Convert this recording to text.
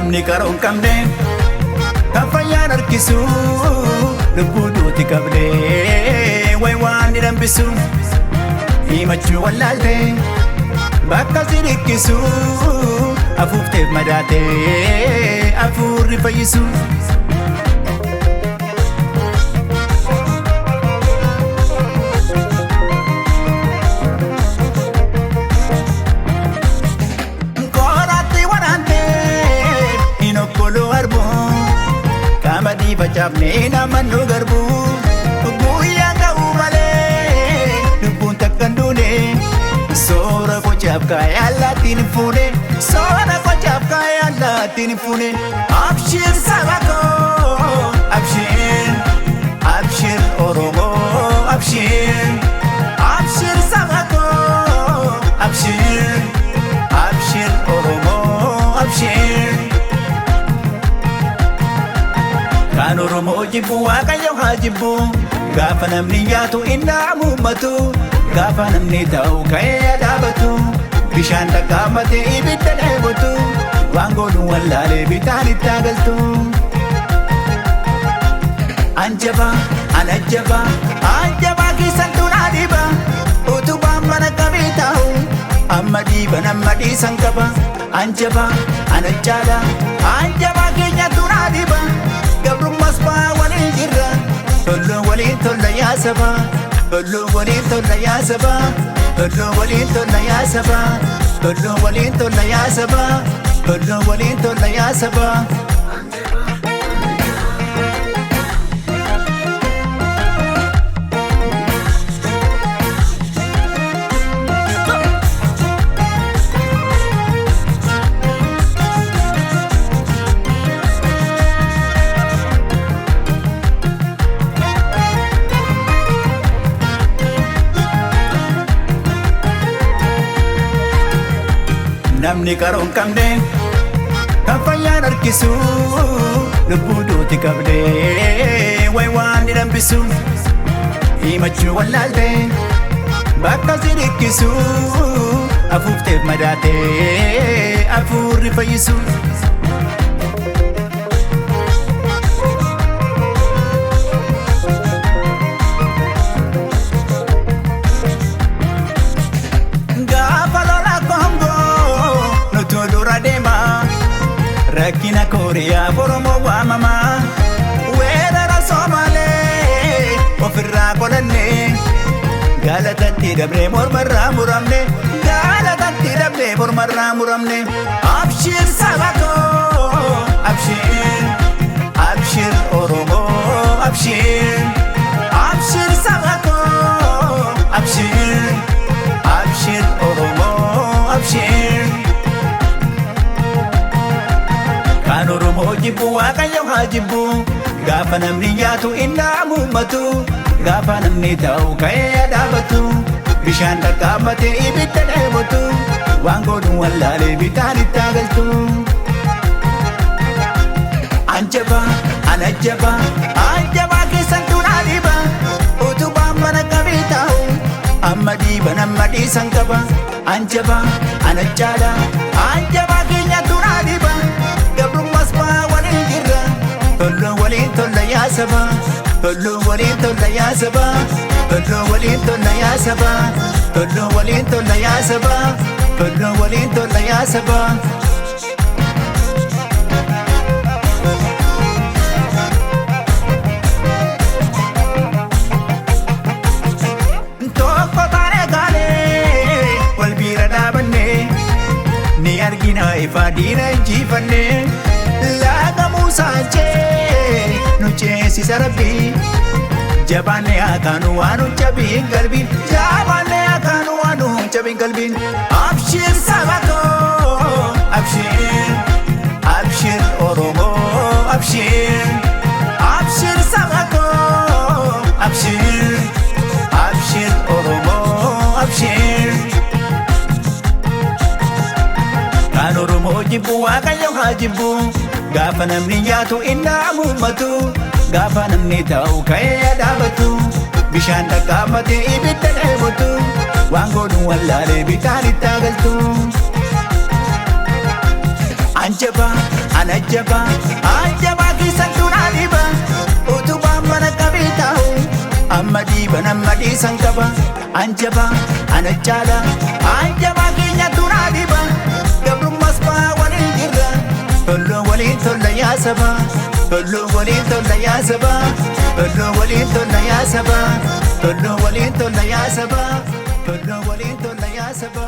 namni qaroon qabne kan fayyaan harkisu lubbuu duuti qabdee way waan ni dambisu himachuu wallaalte bakka si dhikkisu afuufteef madaate afuurri fayyisu. Facafnee namannu garbu guyyaa ta'uu malee lubbuun takkan duune soora qocaaf kaayee allaattiin fuune soora qocaaf kaayee allaattiin fuune. Abshir saba koo abshir abshir Oromoo abshir abshir saba koo abshir abshir Oromoo abshir. Kan Oromoo jibbu Waaqayyo haa jibbu gaafa namni nyaatu inni muummatu gaafa namni ta'u ka'ee dhaabatu bishaan dhaqqaamatee ibidda dheebotu waan godhu wallaalee bitaan itti agaltu. Anjaba anajjaba anjaba keessattuu naa dhiiba utubaan mana qabee taa'u amma dhiiban amma dhiisan qaba. Anjaba anachaadha anjaba keenyattuu naa dhiiba. Gabrummas baa waliin jirra tollo waliin tolla yaa saba tollo waliin tolla yaa saba tollo waliin tolla yaa saba tollo waliin tolla yaa saba tollo waliin tolla yaa saba. Namni qaroon qabne kan fayyaan harkisu lubbuu duuti qabdee way waan ni dambisu himachuu wallaalte bakka si dhikkisu afuufteef madaate afuurri fayyisu. Rakkina Kooriyaa Oromoo waamamaa weerara Somaalee ofirraa qolannee gaalatatti dabree mormarraa muramne gaalatatti dabree mormarraa muramne. Abshir saba koo abshir abshir Oromoo abshir abshir saba koo abshir abshir Oromoo abshir. Kan Oromoo jibbu Waaqayyo haa jibbu gaafa namni nyaatu inni muummatu gaafa namni ta'u ka'ee dhaabatu bishaan dhaqqaamatee ibidda dheebotu waan godhu wallaalee bitaan itti agaltu. Anjaba anajjaba anjaba keessattuu naa dhiiba utubaan mana qabee taa'u amma dhiiban amma dhiisan qaba. Anjaba anachaadha anjaba keenyattuu naa dhiiba. Gabrummas baa waliin jirra tollo waliin tolla yaa saba tollo waliin tolla yaa saba tollo waliin tolla yaa saba tollo waliin tolla yaa saba tollo waliin tolla yaa saba. Tokko taanee gaalee wal bira dhaabannee ni argina ifa diina injifannee laga musaachee nu ceesisa rabbii jabaannee akaanu waan nu jabiin qalbiin jabaannee akaanu waan nu jabiin qalbiin. Abshir saba koo abshir abshir Oromoo abshir abshir saba koo abshir abshir Oromoo abshir. Kan Oromoo jibbu Waaqayyo haa jibbu gaafa namni nyaatu inni muummatu gaafa namni ta'u ka'ee dhaabatu bishaan dhaqqaamatee ibidda dheebotu waan godhu wallaalee bitaan itti agaltu. Anjaba anajjaba ajjaba keessan tunaaliba utubaan mana qabitaa'u amma diiban amma dhiisan qaba anjaba anachaala anjaba keenya tunaaliba gabrummas baa waliin jirra tolloo waliin tolla yaasaba tolloo waliin tolla yaasaba tolloo waliin tolla yaasaba tolloo waliin tolla yaasaba tolloo waliin tolla yaasaba